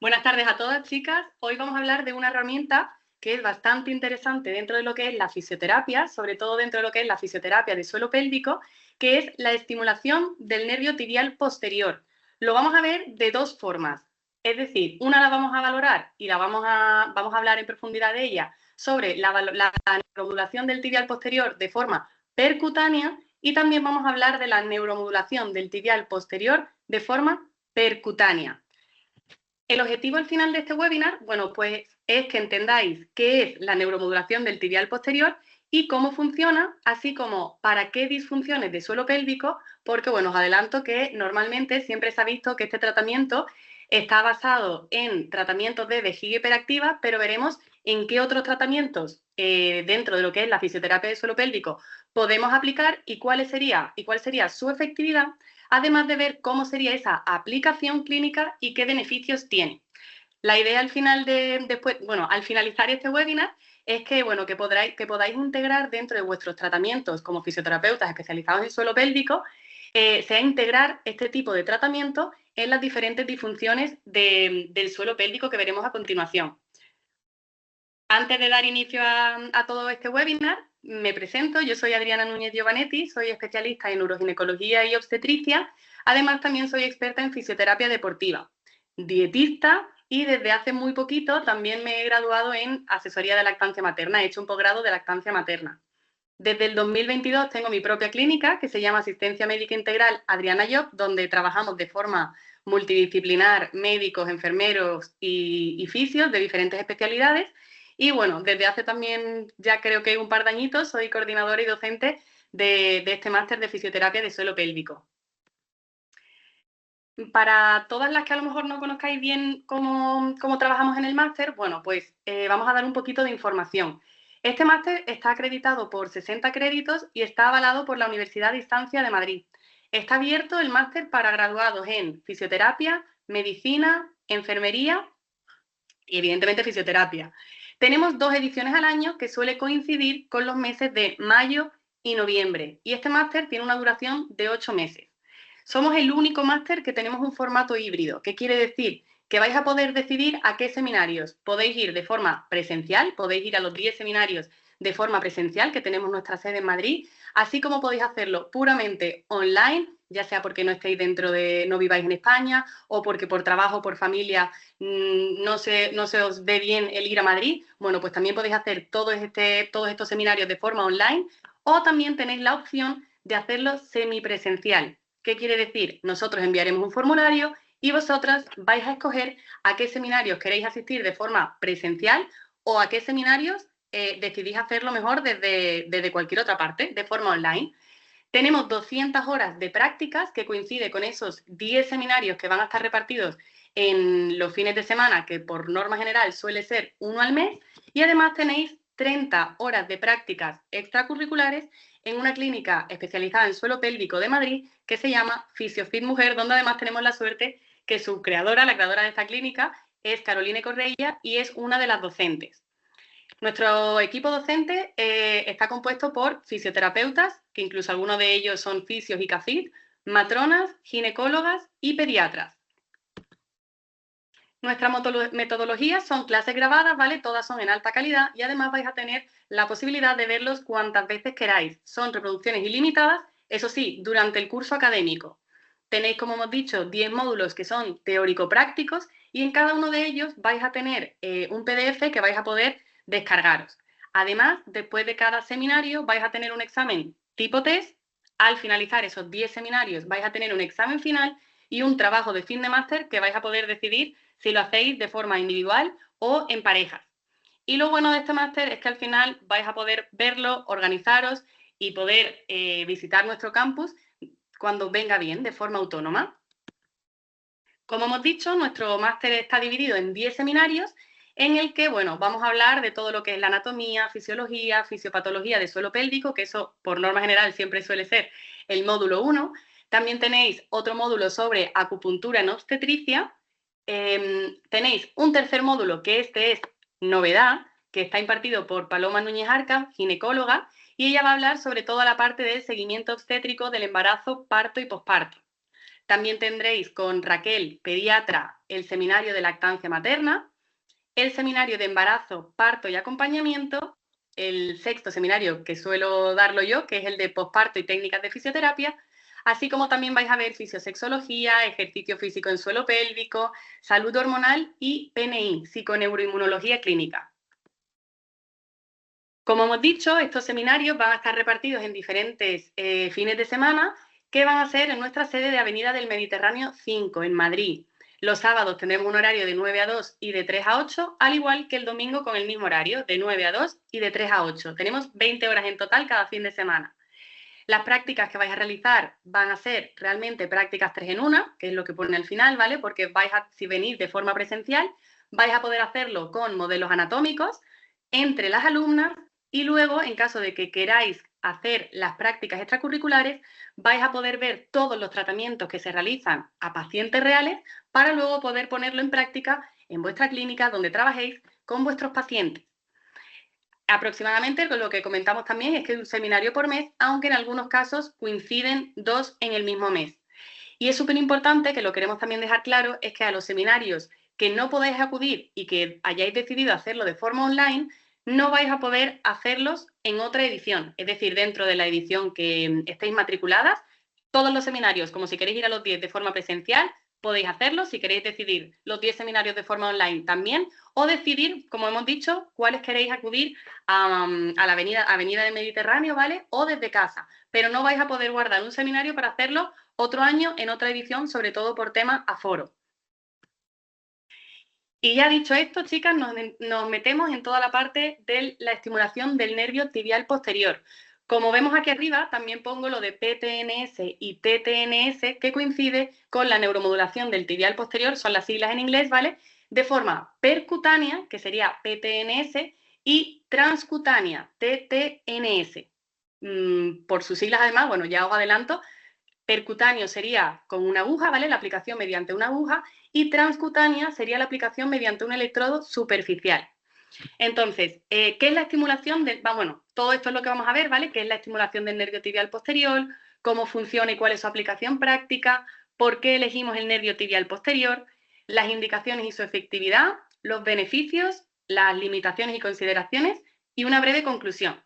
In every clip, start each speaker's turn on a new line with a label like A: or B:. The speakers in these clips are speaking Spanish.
A: Buenas tardes a todas, chicas. Hoy vamos a hablar de una herramienta que es bastante interesante dentro de lo que es la fisioterapia, sobre todo dentro de lo que es la fisioterapia de suelo pélvico, que es la estimulación del nervio tibial posterior. Lo vamos a ver de dos formas. Es decir, una la vamos a valorar y vamos a hablar en profundidad de ella sobre la neuromodulación del tibial posterior de forma percutánea y también vamos a hablar de la neuromodulación del tibial posterior de forma percutánea. El objetivo al final de este webinar, bueno, pues es que entendáis qué es la neuromodulación del tibial posterior y cómo funciona, así como para qué disfunciones de suelo pélvico, porque, bueno, os adelanto que normalmente siempre se ha visto que este tratamiento está basado en tratamientos de vejiga hiperactiva, pero veremos en qué otros tratamientos dentro de lo que es la fisioterapia de suelo pélvico podemos aplicar y cuál sería su efectividad, además de ver cómo sería esa aplicación clínica y qué beneficios tiene. La idea al final al finalizar este webinar es que, bueno, que podáis integrar dentro de vuestros tratamientos como fisioterapeutas especializados en suelo pélvico, sea integrar este tipo de tratamiento en las diferentes disfunciones del suelo pélvico que veremos a continuación. Antes de dar inicio a todo este webinar, me presento. Yo soy Adriana Núñez Giovanetti, soy especialista en uroginecología y obstetricia. Además, también soy experta en fisioterapia deportiva, dietista y desde hace muy poquito también me he graduado en asesoría de lactancia materna. He hecho un posgrado de lactancia materna. Desde el 2022 tengo mi propia clínica que se llama Asistencia Médica Integral Adriana Job, donde trabajamos de forma multidisciplinar médicos, enfermeros y fisios de diferentes especialidades. Y bueno, desde hace también ya creo que un par de añitos soy coordinadora y docente de este máster de fisioterapia de suelo pélvico. Para todas las que a lo mejor no conozcáis bien cómo trabajamos en el máster, bueno, pues vamos a dar un poquito de información. Este máster está acreditado por 60 créditos y está avalado por la Universidad de Distancia de Madrid. Está abierto el máster para graduados en fisioterapia, medicina, enfermería y evidentemente fisioterapia. Tenemos 2 ediciones al año que suele coincidir con los meses de mayo y noviembre y este máster tiene una duración de 8 meses. Somos el único máster que tenemos un formato híbrido. ¿Qué quiere decir? Que vais a poder decidir a qué seminarios podéis ir de forma presencial, podéis ir a los 10 seminarios de forma presencial, que tenemos nuestra sede en Madrid, así como podéis hacerlo puramente online, ya sea porque no viváis en España o porque por trabajo o por familia no se os ve bien el ir a Madrid. Bueno, pues también podéis hacer todos estos seminarios de forma online o también tenéis la opción de hacerlo semipresencial. ¿Qué quiere decir? Nosotros enviaremos un formulario y vosotras vais a escoger a qué seminarios queréis asistir de forma presencial o a qué seminarios decidís hacerlo mejor desde cualquier otra parte, de forma online. Tenemos 200 horas de prácticas que coincide con esos 10 seminarios que van a estar repartidos en los fines de semana, que por norma general suele ser uno al mes, y además tenéis 30 horas de prácticas extracurriculares en una clínica especializada en suelo pélvico de Madrid que se llama FisioFit Mujer, donde además tenemos la suerte que su creadora, la creadora de esta clínica, es Caroline Correia y es una de las docentes. Nuestro equipo docente está compuesto por fisioterapeutas, que incluso algunos de ellos son fisios y CAFID, matronas, ginecólogas y pediatras. Nuestras metodologías son clases grabadas, ¿vale? Todas son en alta calidad y además vais a tener la posibilidad de verlos cuantas veces queráis. Son reproducciones ilimitadas, eso sí, durante el curso académico. Tenéis, como hemos dicho, 10 módulos que son teórico-prácticos y en cada uno de ellos vais a tener un PDF que vais a poder descargaros. Además, después de cada seminario vais a tener un examen tipo test. Al finalizar esos 10 seminarios vais a tener un examen final y un trabajo de fin de máster que vais a poder decidir si lo hacéis de forma individual o en parejas. Y lo bueno de este máster es que al final vais a poder verlo, organizaros y poder visitar nuestro campus cuando venga bien, de forma autónoma. Como hemos dicho, nuestro máster está dividido en 10 seminarios en el que, bueno, vamos a hablar de todo lo que es la anatomía, fisiología, fisiopatología de suelo pélvico, que eso por norma general siempre suele ser el módulo 1. También tenéis otro módulo sobre acupuntura en obstetricia. Tenéis un tercer módulo que este es novedad, que está impartido por Paloma Núñez Arca, ginecóloga, y ella va a hablar sobre toda la parte del seguimiento obstétrico del embarazo, parto y posparto. También tendréis con Raquel, pediatra, el seminario de lactancia materna, el seminario de embarazo, parto y acompañamiento, el sexto seminario que suelo darlo yo, que es el de posparto y técnicas de fisioterapia, así como también vais a ver fisiosexología, ejercicio físico en suelo pélvico, salud hormonal y PNI, psiconeuroinmunología clínica. Como hemos dicho, estos seminarios van a estar repartidos en diferentes fines de semana que van a ser en nuestra sede de Avenida del Mediterráneo 5, en Madrid. Los sábados tendremos un horario de 9 a 2 y de 3 a 8, al igual que el domingo con el mismo horario, de 9 a 2 y de 3 a 8. Tenemos 20 horas en total cada fin de semana. Las prácticas que vais a realizar van a ser realmente prácticas 3 en 1, que es lo que pone al final, ¿vale? Porque si venís de forma presencial, vais a poder hacerlo con modelos anatómicos entre las alumnas y luego, en caso de que queráis hacer las prácticas extracurriculares, vais a poder ver todos los tratamientos que se realizan a pacientes reales para luego poder ponerlo en práctica en vuestra clínica donde trabajéis con vuestros pacientes. Aproximadamente, con lo que comentamos también, es que es un seminario por mes, aunque en algunos casos coinciden 2 en el mismo mes. Y es súper importante, que lo queremos también dejar claro, es que a los seminarios que no podáis acudir y que hayáis decidido hacerlo de forma online, no vais a poder hacerlos en otra edición. Es decir, dentro de la edición que estéis matriculadas, todos los seminarios, como si queréis ir a los 10 de forma presencial, podéis hacerlo. Si queréis decidir los 10 seminarios de forma online también, o decidir, como hemos dicho, cuáles queréis acudir a la avenida del Mediterráneo, ¿vale? O desde casa. Pero no vais a poder guardar un seminario para hacerlo otro año en otra edición, sobre todo por tema aforo. Y ya dicho esto, chicas, nos metemos en toda la parte de la estimulación del nervio tibial posterior. Como vemos aquí arriba, también pongo lo de PTNS y TTNS, que coincide con la neuromodulación del tibial posterior, son las siglas en inglés, ¿vale? De forma percutánea, que sería PTNS, y transcutánea, TTNS. Por sus siglas, además, bueno, ya os adelanto, percutáneo sería con una aguja, ¿vale? La aplicación mediante una aguja, y transcutánea sería la aplicación mediante un electrodo superficial. Entonces, ¿qué es la estimulación? Bueno, todo esto es lo que vamos a ver, ¿vale? ¿Qué es la estimulación del nervio tibial posterior? ¿Cómo funciona y cuál es su aplicación práctica? ¿Por qué elegimos el nervio tibial posterior? Las indicaciones y su efectividad, los beneficios, las limitaciones y consideraciones, y una breve conclusión.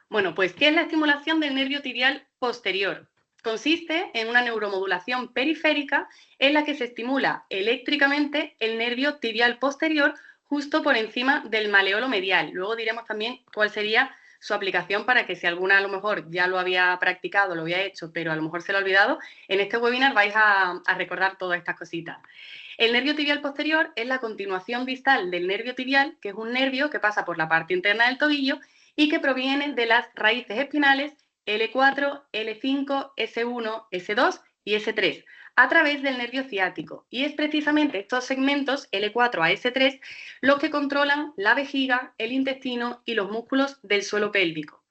A: Bueno, pues, ¿qué es la estimulación del nervio tibial posterior? Consiste en una neuromodulación periférica en la que se estimula eléctricamente el nervio tibial posterior justo por encima del maleolo medial. Luego diremos también cuál sería su aplicación para que si alguna a lo mejor ya lo había practicado, lo había hecho, pero a lo mejor se lo ha olvidado, en este webinar vais a recordar todas estas cositas. El nervio tibial posterior es la continuación distal del nervio tibial, que es un nervio que pasa por la parte interna del tobillo y que provienen de las raíces espinales L4, L5, S1, S2 y S3, a través del nervio ciático. Y es precisamente estos segmentos, L4 a S3, los que controlan la vejiga, el intestino y los músculos del suelo pélvico.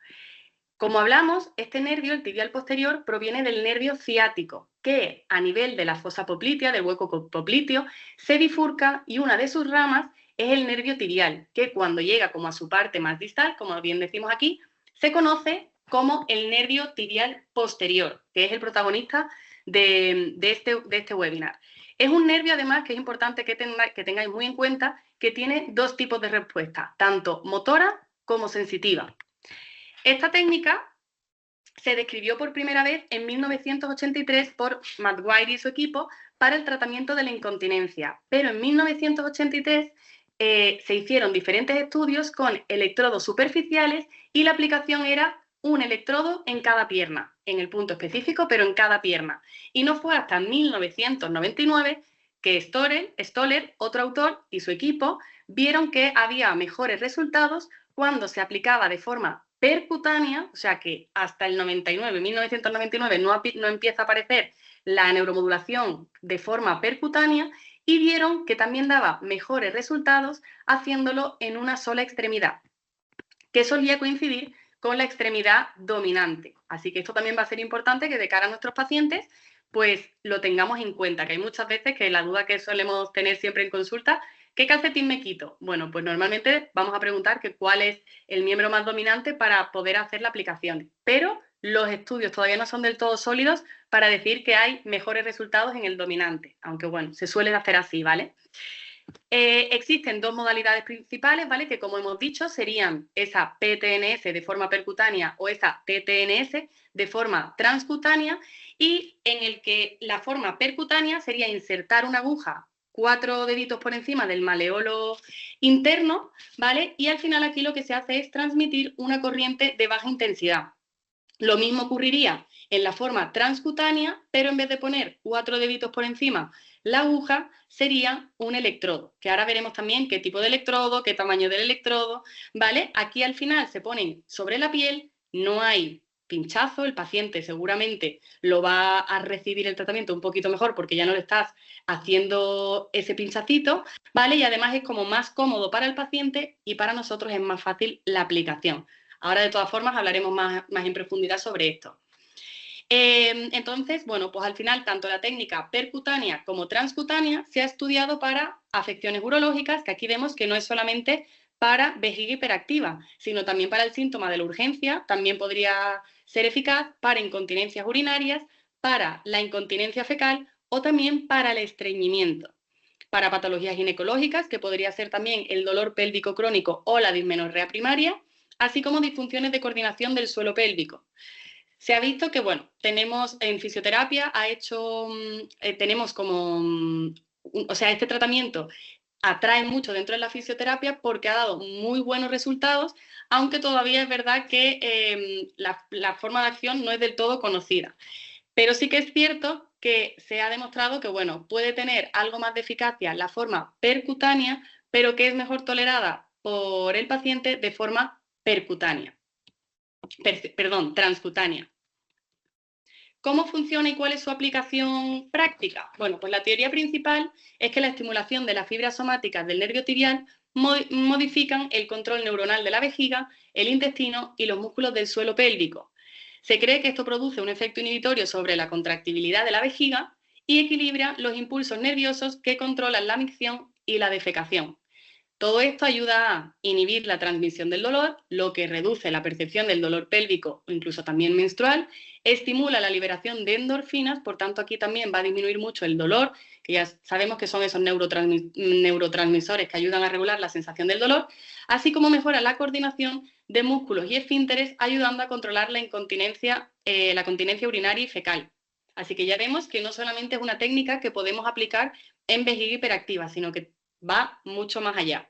A: Como hablamos, este nervio, el tibial posterior, proviene del nervio ciático, que a nivel de la fosa poplitea, del hueco popliteo, se bifurca, y una de sus ramas es el nervio tibial, que cuando llega como a su parte más distal, como bien decimos aquí, se conoce como el nervio tibial posterior, que es el protagonista de este webinar. Es un nervio, además, que es importante que tengáis muy en cuenta, que tiene dos tipos de respuesta, tanto motora como sensitiva. Esta técnica se describió por primera vez en 1983 por McGuire y su equipo para el tratamiento de la incontinencia, pero en 1983 se hicieron diferentes estudios con electrodos superficiales y la aplicación era un electrodo en cada pierna, en el punto específico, pero en cada pierna. Y no fue hasta 1999 que Stoller, otro autor, y su equipo vieron que había mejores resultados cuando se aplicaba de forma percutánea, o sea que hasta el 1999 no empieza a aparecer la neuromodulación de forma percutánea, y vieron que también daba mejores resultados haciéndolo en una sola extremidad, que solía coincidir con la extremidad dominante. Así que esto también va a ser importante que de cara a nuestros pacientes pues lo tengamos en cuenta, que hay muchas veces que la duda que solemos tener siempre en consulta, ¿qué calcetín me quito? Bueno, pues normalmente vamos a preguntar que cuál es el miembro más dominante para poder hacer la aplicación, pero los estudios todavía no son del todo sólidos para decir que hay mejores resultados en el dominante, aunque bueno, se suele hacer así, ¿vale? Existen dos modalidades principales, ¿vale? Que como hemos dicho serían esa PTNS de forma percutánea o esa TTNS de forma transcutánea, y en el que la forma percutánea sería insertar una aguja 4 deditos por encima del maleolo interno, ¿vale? Y al final aquí lo que se hace es transmitir una corriente de baja intensidad. Lo mismo ocurriría en la forma transcutánea, pero en vez de poner 4 deditos por encima la aguja, sería un electrodo, que ahora veremos también qué tipo de electrodo, qué tamaño del electrodo, ¿vale? Aquí al final se ponen sobre la piel, no hay pinchazo, el paciente seguramente lo va a recibir el tratamiento un poquito mejor porque ya no le estás haciendo ese pinchacito, ¿vale? Y además es como más cómodo para el paciente y para nosotros es más fácil la aplicación. Ahora, de todas formas, hablaremos más en profundidad sobre esto. Entonces, bueno, pues al final tanto la técnica percutánea como transcutánea se ha estudiado para afecciones urológicas, que aquí vemos que no es solamente para vejiga hiperactiva, sino también para el síntoma de la urgencia, también podría ser eficaz para incontinencias urinarias, para la incontinencia fecal o también para el estreñimiento. Para patologías ginecológicas, que podría ser también el dolor pélvico crónico o la dismenorrea primaria, así como disfunciones de coordinación del suelo pélvico. Se ha visto que, bueno, tenemos en fisioterapia, tenemos como, o sea, este tratamiento atrae mucho dentro de la fisioterapia porque ha dado muy buenos resultados, aunque todavía es verdad que la forma de acción no es del todo conocida. Pero sí que es cierto que se ha demostrado que, bueno, puede tener algo más de eficacia la forma percutánea, pero que es mejor tolerada por el paciente de forma transcutánea. ¿Cómo funciona y cuál es su aplicación práctica? Bueno, pues la teoría principal es que la estimulación de las fibras somáticas del nervio tibial modifican el control neuronal de la vejiga, el intestino y los músculos del suelo pélvico. Se cree que esto produce un efecto inhibitorio sobre la contractibilidad de la vejiga y equilibra los impulsos nerviosos que controlan la micción y la defecación. Todo esto ayuda a inhibir la transmisión del dolor, lo que reduce la percepción del dolor pélvico o incluso también menstrual, estimula la liberación de endorfinas, por tanto aquí también va a disminuir mucho el dolor, que ya sabemos que son esos neurotransmisores que ayudan a regular la sensación del dolor, así como mejora la coordinación de músculos y esfínteres, ayudando a controlar la continencia urinaria y fecal. Así que ya vemos que no solamente es una técnica que podemos aplicar en vejiga hiperactiva, sino que va mucho más allá.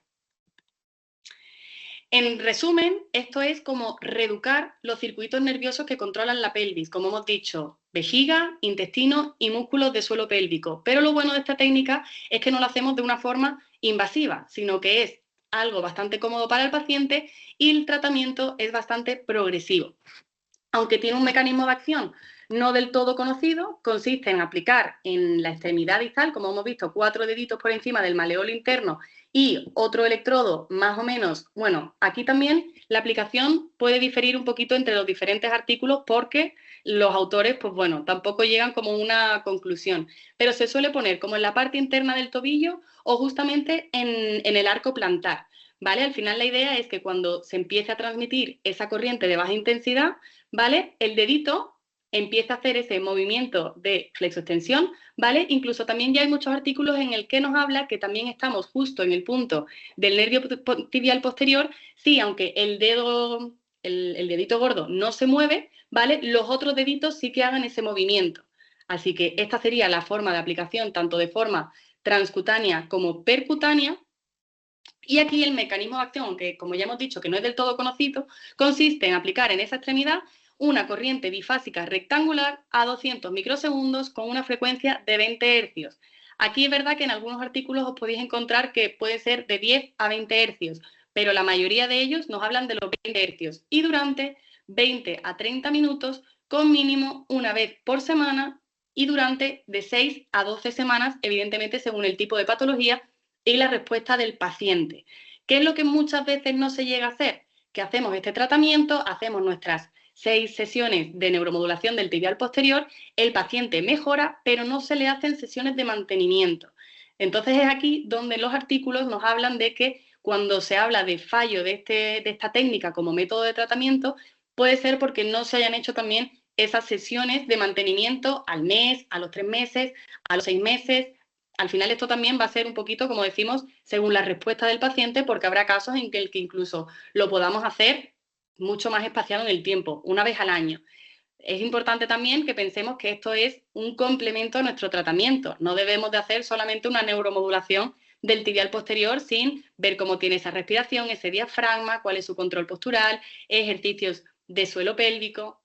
A: En resumen, esto es como reeducar los circuitos nerviosos que controlan la pelvis, como hemos dicho, vejiga, intestino y músculos de suelo pélvico. Pero lo bueno de esta técnica es que no lo hacemos de una forma invasiva, sino que es algo bastante cómodo para el paciente y el tratamiento es bastante progresivo. Aunque tiene un mecanismo de acción no del todo conocido, consiste en aplicar en la extremidad distal, como hemos visto, 4 deditos por encima del maleolo interno y otro electrodo más o menos. Bueno, aquí también la aplicación puede diferir un poquito entre los diferentes artículos porque los autores, pues bueno, tampoco llegan como una conclusión, pero se suele poner como en la parte interna del tobillo o justamente en el arco plantar, ¿vale? Al final la idea es que cuando se empiece a transmitir esa corriente de baja intensidad, ¿vale? El dedito empieza a hacer ese movimiento de flexoextensión, ¿vale? Incluso también ya hay muchos artículos en el que nos habla que también estamos justo en el punto del nervio tibial posterior, sí, aunque el dedo, el dedito gordo no se mueve, ¿vale? Los otros deditos sí que hagan ese movimiento. Así que esta sería la forma de aplicación, tanto de forma transcutánea como percutánea. Y aquí el mecanismo de acción, que como ya hemos dicho que no es del todo conocido, consiste en aplicar en esa extremidad una corriente bifásica rectangular a 200 microsegundos con una frecuencia de 20 hercios. Aquí es verdad que en algunos artículos os podéis encontrar que puede ser de 10 a 20 hercios, pero la mayoría de ellos nos hablan de los 20 hercios y durante 20 a 30 minutos con mínimo una vez por semana y durante de 6 a 12 semanas, evidentemente según el tipo de patología y la respuesta del paciente. ¿Qué es lo que muchas veces no se llega a hacer? Que hacemos este tratamiento, hacemos nuestras 6 sesiones de neuromodulación del tibial posterior, el paciente mejora, pero no se le hacen sesiones de mantenimiento. Entonces es aquí donde los artículos nos hablan de que cuando se habla de fallo de esta técnica como método de tratamiento, puede ser porque no se hayan hecho también esas sesiones de mantenimiento al mes, a los 3 meses, a los 6 meses. Al final esto también va a ser un poquito, como decimos, según la respuesta del paciente, porque habrá casos en que incluso lo podamos hacer mucho más espaciado en el tiempo, una vez al año. Es importante también que pensemos que esto es un complemento a nuestro tratamiento. No debemos de hacer solamente una neuromodulación del tibial posterior sin ver cómo tiene esa respiración, ese diafragma, cuál es su control postural, ejercicios de suelo pélvico.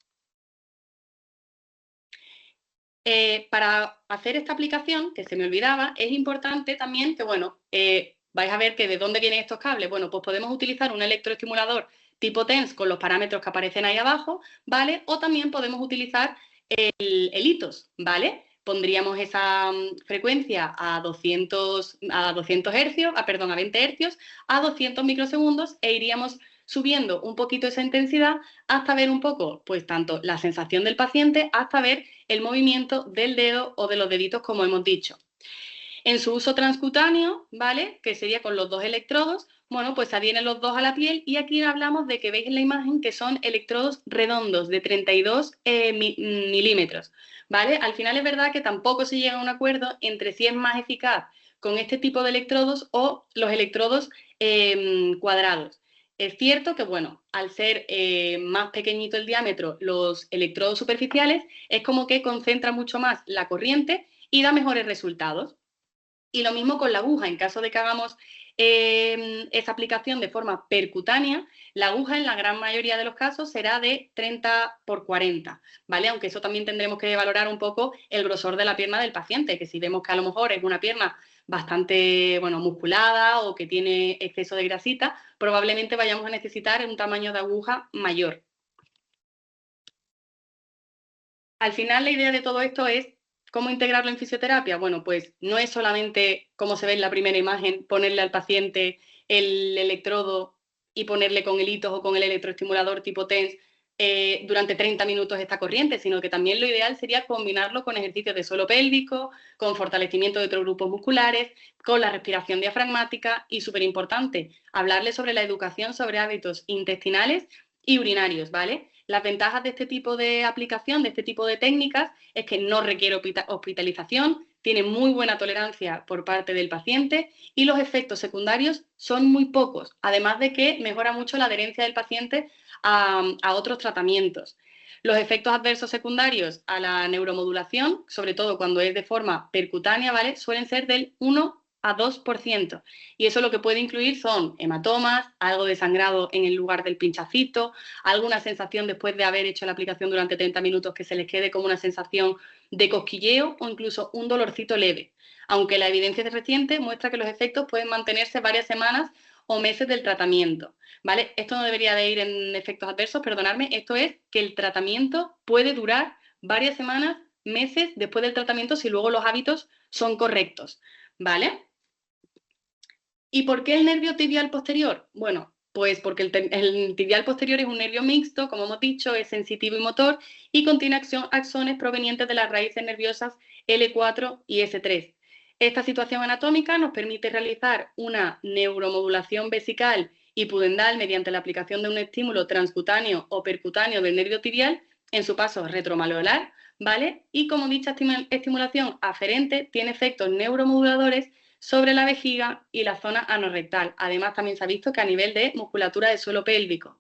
A: Para hacer esta aplicación, que se me olvidaba, es importante también que, bueno, vais a ver que de dónde vienen estos cables. Bueno, pues podemos utilizar un electroestimulador tipo TENS con los parámetros que aparecen ahí abajo, ¿vale? O también podemos utilizar el hitos, ¿vale? Pondríamos esa frecuencia a 200 hercios, perdón, a 20 hercios, a 200 microsegundos e iríamos subiendo un poquito esa intensidad hasta ver un poco, pues tanto la sensación del paciente, hasta ver el movimiento del dedo o de los deditos, como hemos dicho. En su uso transcutáneo, ¿vale? Que sería con los 2 electrodos, bueno, pues adhieren los 2 a la piel y aquí hablamos de que veis en la imagen que son electrodos redondos de 32 milímetros, ¿vale? Al final es verdad que tampoco se llega a un acuerdo entre si es más eficaz con este tipo de electrodos o los electrodos cuadrados. Es cierto que, bueno, al ser más pequeñito el diámetro, los electrodos superficiales, es como que concentra mucho más la corriente y da mejores resultados. Y lo mismo con la aguja, en caso de que hagamos esa aplicación de forma percutánea, la aguja en la gran mayoría de los casos será de 30 por 40, ¿vale? Aunque eso también tendremos que valorar un poco el grosor de la pierna del paciente, que si vemos que a lo mejor es una pierna bastante, bueno, musculada o que tiene exceso de grasita, probablemente vayamos a necesitar un tamaño de aguja mayor. Al final la idea de todo esto es cómo integrarlo en fisioterapia. Bueno, pues no es solamente, como se ve en la primera imagen, ponerle al paciente el electrodo y ponerle con el hitos o con el electroestimulador tipo TENS durante 30 minutos esta corriente, sino que también lo ideal sería combinarlo con ejercicios de suelo pélvico, con fortalecimiento de otros grupos musculares, con la respiración diafragmática y, súper importante, hablarle sobre la educación sobre hábitos intestinales y urinarios, ¿vale? Las ventajas de este tipo de aplicación, de este tipo de técnicas, es que no requiere hospitalización, tiene muy buena tolerancia por parte del paciente y los efectos secundarios son muy pocos, además de que mejora mucho la adherencia del paciente a otros tratamientos. Los efectos adversos secundarios a la neuromodulación, sobre todo cuando es de forma percutánea, ¿vale? Suelen ser del 1 a 2%. Y eso lo que puede incluir son hematomas, algo de sangrado en el lugar del pinchacito, alguna sensación después de haber hecho la aplicación durante 30 minutos que se les quede como una sensación de cosquilleo o incluso un dolorcito leve. Aunque la evidencia reciente muestra que los efectos pueden mantenerse varias semanas o meses del tratamiento, ¿vale? Esto no debería de ir en efectos adversos, perdonadme, esto es que el tratamiento puede durar varias semanas, meses después del tratamiento si luego los hábitos son correctos, ¿vale? ¿Y por qué el nervio tibial posterior? Bueno, pues porque el tibial posterior es un nervio mixto, como hemos dicho, es sensitivo y motor y contiene axones provenientes de las raíces nerviosas L4 y S3. Esta situación anatómica nos permite realizar una neuromodulación vesical y pudendal mediante la aplicación de un estímulo transcutáneo o percutáneo del nervio tibial en su paso retromalolar, ¿vale? Y como dicha estimulación aferente tiene efectos neuromoduladores sobre la vejiga y la zona anorrectal. Además, también se ha visto que a nivel de musculatura del suelo pélvico.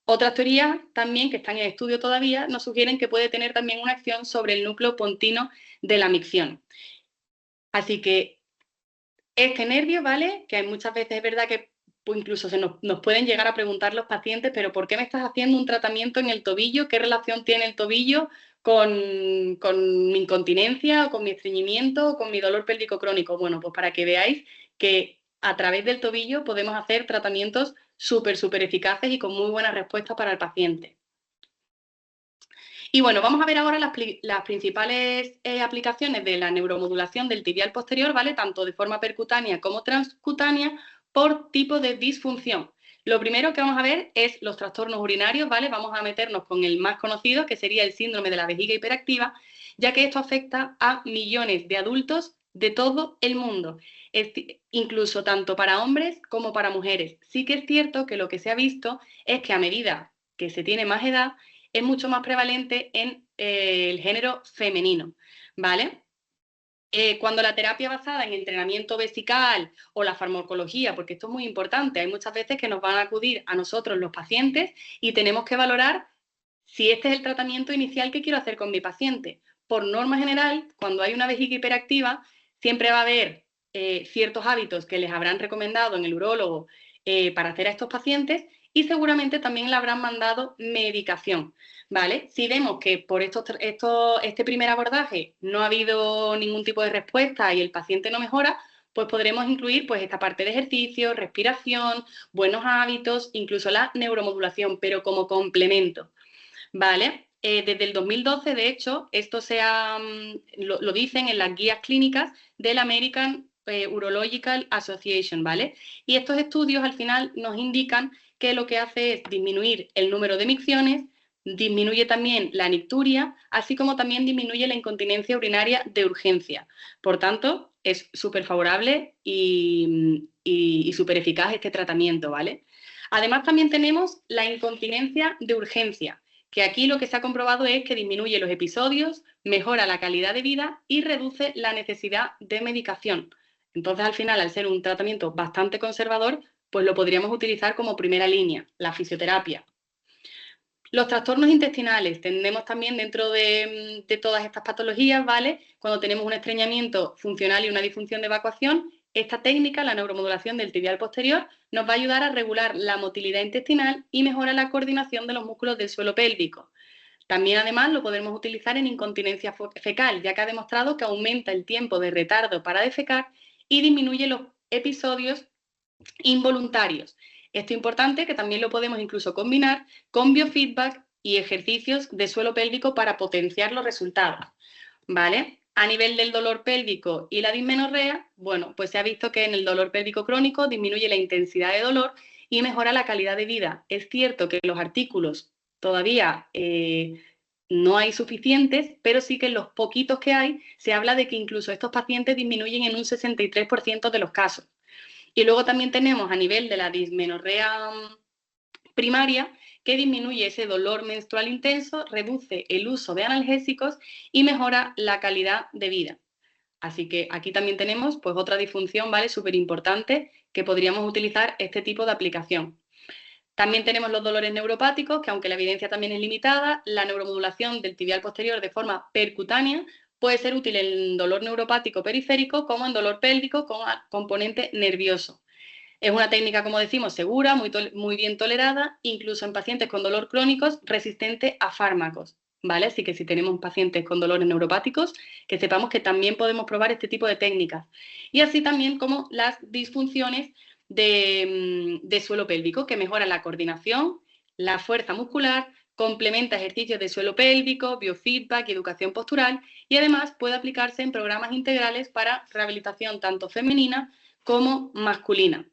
A: Otras teorías también, que están en estudio todavía, nos sugieren que puede tener también una acción sobre el núcleo pontino de la micción. Así que este nervio, ¿vale? Que hay muchas veces es verdad que pues incluso nos pueden llegar a preguntar los pacientes, pero ¿por qué me estás haciendo un tratamiento en el tobillo? ¿Qué relación tiene el tobillo con mi incontinencia o con mi estreñimiento o con mi dolor pélvico crónico? Bueno, pues para que veáis que a través del tobillo podemos hacer tratamientos súper eficaces y con muy buena respuesta para el paciente. Y bueno, vamos a ver ahora las principales aplicaciones de la neuromodulación del tibial posterior, ¿vale? Tanto de forma percutánea como transcutánea, por tipo de disfunción. Lo primero que vamos a ver es los trastornos urinarios, ¿vale? Vamos a meternos con el más conocido, que sería el síndrome de la vejiga hiperactiva, ya que esto afecta a millones de adultos de todo el mundo, incluso tanto para hombres como para mujeres. Sí que es cierto que lo que se ha visto es que a medida que se tiene más edad, es mucho más prevalente en el género femenino, ¿vale? Cuando la terapia basada en entrenamiento vesical o la farmacología, porque esto es muy importante, hay muchas veces que nos van a acudir a nosotros los pacientes y tenemos que valorar si este es el tratamiento inicial que quiero hacer con mi paciente. Por norma general, cuando hay una vejiga hiperactiva, siempre va a haber ciertos hábitos que les habrán recomendado en el urólogo para hacer a estos pacientes y seguramente también le habrán mandado medicación, ¿vale? Si vemos que por este primer abordaje no ha habido ningún tipo de respuesta y el paciente no mejora, pues podremos incluir pues, esta parte de ejercicio, respiración, buenos hábitos, incluso la neuromodulación, pero como complemento, ¿vale? Desde el 2012, de hecho, esto lo dicen en las guías clínicas del American Urological Association, ¿vale? Y estos estudios al final nos indican que lo que hace es disminuir el número de micciones, disminuye también la nicturia, así como también disminuye la incontinencia urinaria de urgencia. Por tanto, es súper favorable y súper eficaz este tratamiento, ¿vale? Además, también tenemos la incontinencia de urgencia, que aquí lo que se ha comprobado es que disminuye los episodios, mejora la calidad de vida y reduce la necesidad de medicación. Entonces, al final, al ser un tratamiento bastante conservador, pues lo podríamos utilizar como primera línea, la fisioterapia. Los trastornos intestinales, tenemos también dentro de todas estas patologías, ¿vale? Cuando tenemos un estreñimiento funcional y una disfunción de evacuación, esta técnica, la neuromodulación del tibial posterior, nos va a ayudar a regular la motilidad intestinal y mejora la coordinación de los músculos del suelo pélvico. También, además, lo podremos utilizar en incontinencia fecal, ya que ha demostrado que aumenta el tiempo de retardo para defecar y disminuye los episodios involuntarios. Esto es importante, que también lo podemos incluso combinar con biofeedback y ejercicios de suelo pélvico para potenciar los resultados, ¿vale? A nivel del dolor pélvico y la dismenorrea, bueno, pues se ha visto que en el dolor pélvico crónico disminuye la intensidad de dolor y mejora la calidad de vida. Es cierto que los artículos todavía no hay suficientes, pero sí que en los poquitos que hay se habla de que incluso estos pacientes disminuyen en un 63% de los casos. Y luego también tenemos a nivel de la dismenorrea primaria, que disminuye ese dolor menstrual intenso, reduce el uso de analgésicos y mejora la calidad de vida. Así que aquí también tenemos pues otra disfunción, ¿vale? Súper importante, que podríamos utilizar este tipo de aplicación. También tenemos los dolores neuropáticos, que aunque la evidencia también es limitada, la neuromodulación del tibial posterior de forma percutánea puede ser útil en dolor neuropático periférico como en dolor pélvico con componente nervioso. Es una técnica, como decimos, segura, muy bien tolerada, incluso en pacientes con dolor crónicos resistente a fármacos, ¿vale? Así que si tenemos pacientes con dolores neuropáticos, que sepamos que también podemos probar este tipo de técnicas. Y así también como las disfunciones de suelo pélvico, que mejora la coordinación, la fuerza muscular, complementa ejercicios de suelo pélvico, biofeedback y educación postural, y además puede aplicarse en programas integrales para rehabilitación tanto femenina como masculina.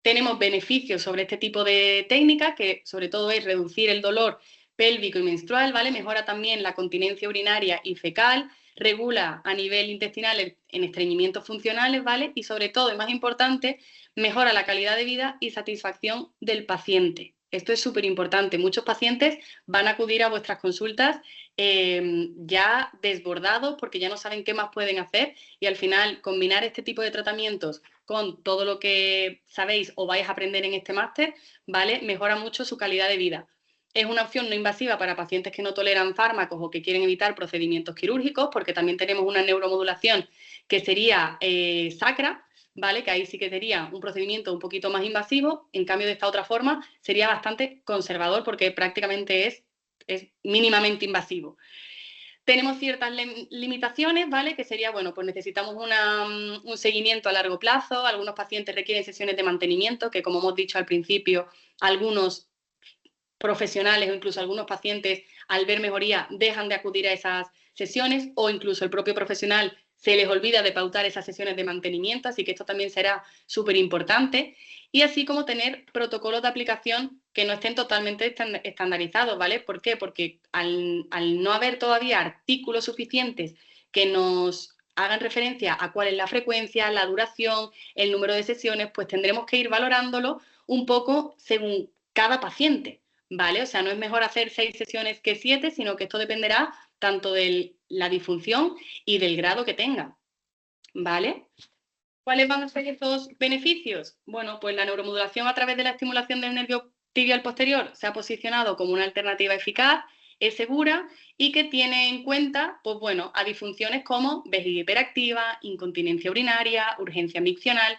A: Tenemos beneficios sobre este tipo de técnicas, que sobre todo es reducir el dolor pélvico y menstrual, ¿vale? Mejora también la continencia urinaria y fecal, regula a nivel intestinal en estreñimientos funcionales, ¿vale? Y sobre todo, y más importante, mejora la calidad de vida y satisfacción del paciente. Esto es súper importante. Muchos pacientes van a acudir a vuestras consultas ya desbordados porque ya no saben qué más pueden hacer, y al final combinar este tipo de tratamientos con todo lo que sabéis o vais a aprender en este máster, ¿vale? Mejora mucho su calidad de vida. Es una opción no invasiva para pacientes que no toleran fármacos o que quieren evitar procedimientos quirúrgicos, porque también tenemos una neuromodulación que sería sacra, ¿vale? Que ahí sí que sería un procedimiento un poquito más invasivo. En cambio, de esta otra forma sería bastante conservador porque prácticamente es mínimamente invasivo. Tenemos ciertas limitaciones, ¿vale? Que sería, bueno, pues necesitamos un seguimiento a largo plazo. Algunos pacientes requieren sesiones de mantenimiento, que como hemos dicho al principio, algunos profesionales o incluso algunos pacientes, al ver mejoría, dejan de acudir a esas sesiones, o incluso el propio profesional se les olvida de pautar esas sesiones de mantenimiento, así que esto también será súper importante. Y así como tener protocolos de aplicación que no estén totalmente estandarizados, ¿vale? ¿Por qué? Porque al no haber todavía artículos suficientes que nos hagan referencia a cuál es la frecuencia, la duración, el número de sesiones, pues tendremos que ir valorándolo un poco según cada paciente, ¿vale? O sea, no es mejor hacer 6 sesiones que 7, sino que esto dependerá tanto de la disfunción y del grado que tenga, ¿vale? ¿Cuáles van a ser estos beneficios? Bueno, pues la neuromodulación a través de la estimulación del nervio tibial posterior se ha posicionado como una alternativa eficaz, es segura y que tiene en cuenta, pues bueno, a disfunciones como vejiga hiperactiva, incontinencia urinaria, urgencia miccional,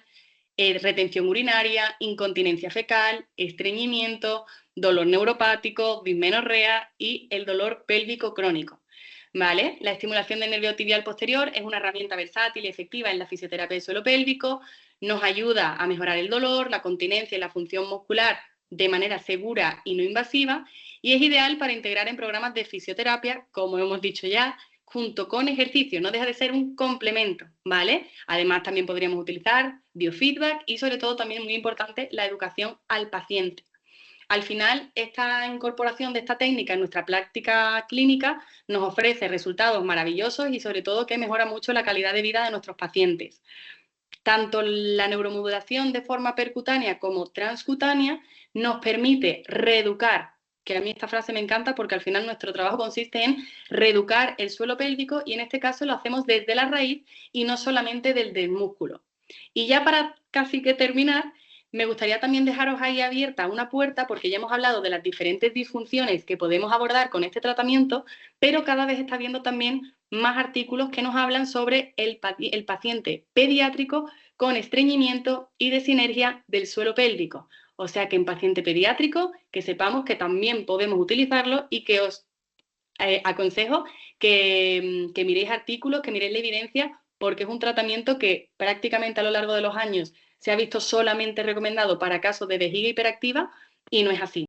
A: retención urinaria, incontinencia fecal, estreñimiento, dolor neuropático, dismenorrea y el dolor pélvico crónico. ¿Vale? La estimulación del nervio tibial posterior es una herramienta versátil y efectiva en la fisioterapia del suelo pélvico, nos ayuda a mejorar el dolor, la continencia y la función muscular de manera segura y no invasiva y es ideal para integrar en programas de fisioterapia, como hemos dicho ya, junto con ejercicio, no deja de ser un complemento, ¿vale? Además también podríamos utilizar biofeedback y sobre todo también muy importante la educación al paciente. Al final, esta incorporación de esta técnica en nuestra práctica clínica nos ofrece resultados maravillosos y sobre todo que mejora mucho la calidad de vida de nuestros pacientes. Tanto la neuromodulación de forma percutánea como transcutánea nos permite reeducar, que a mí esta frase me encanta porque al final nuestro trabajo consiste en reeducar el suelo pélvico y en este caso lo hacemos desde la raíz y no solamente desde el músculo. Y ya para casi que terminar, me gustaría también dejaros ahí abierta una puerta porque ya hemos hablado de las diferentes disfunciones que podemos abordar con este tratamiento, pero cada vez está habiendo también más artículos que nos hablan sobre el paciente pediátrico con estreñimiento y desinergia del suelo pélvico. O sea que en paciente pediátrico, que sepamos que también podemos utilizarlo y que os aconsejo que miréis artículos, que miréis la evidencia, porque es un tratamiento que prácticamente a lo largo de los años se ha visto solamente recomendado para casos de vejiga hiperactiva y no es así.